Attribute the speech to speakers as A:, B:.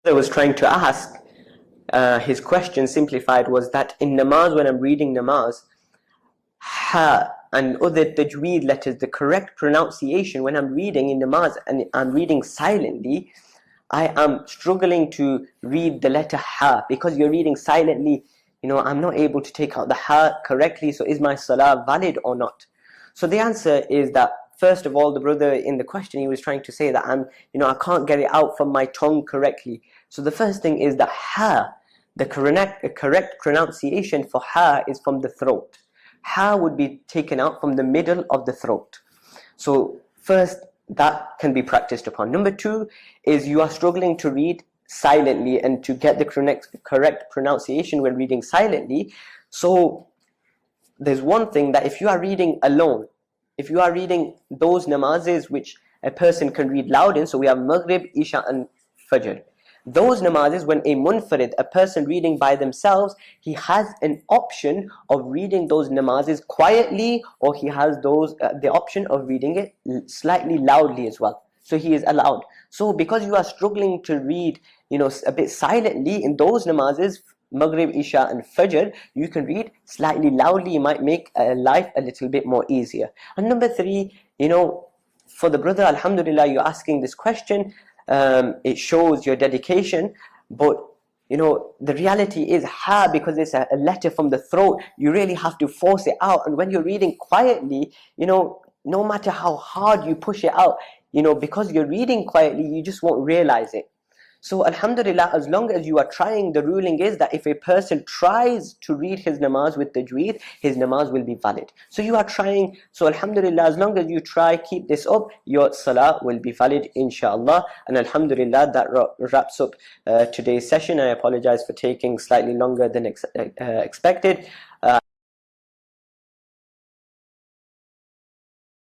A: I was trying to ask, his question simplified was that in namaz, when I'm reading namaz, ha and other tajweed letters, the correct pronunciation when I'm reading in namaz and I'm reading silently, I am struggling to read the letter ha because you're reading silently. I'm not able to take out the ha correctly. So is my salah valid or not? So the answer is that, first of all, the brother in the question, he was trying to say that I can't get it out from my tongue correctly. So the first thing is that ha, the correct pronunciation for ha is from the throat. Ha would be taken out from the middle of the throat. So first, that can be practiced upon. Number two is you are struggling to read silently and to get the correct pronunciation when reading silently. So there's one thing that if you are reading alone, if you are reading those namazes which a person can read loud in, so we have Maghrib, Isha and Fajr. Those namazes, when a munfarid, a person reading by themselves, he has an option of reading those namazes quietly, or he has the option of reading it slightly loudly as well. So he is allowed. So because you are struggling to read, a bit silently in those namazes, Maghrib, Isha and Fajr, you can read slightly loudly. You might make life a little bit more easier. And number three, for the brother, alhamdulillah, you're asking this question. It shows your dedication, but the reality is ha, because it's a letter from the throat, you really have to force it out. And when you're reading quietly, no matter how hard you push it out, because you're reading quietly, you just won't realize it. So alhamdulillah, as long as you are trying, the ruling is that if a person tries to read his namaz with tajweed, his namaz will be valid. So you are trying, so alhamdulillah, as long as you try, keep this up, your salah will be valid inshallah. And alhamdulillah, that wraps up today's session. I apologize for taking slightly longer than expected.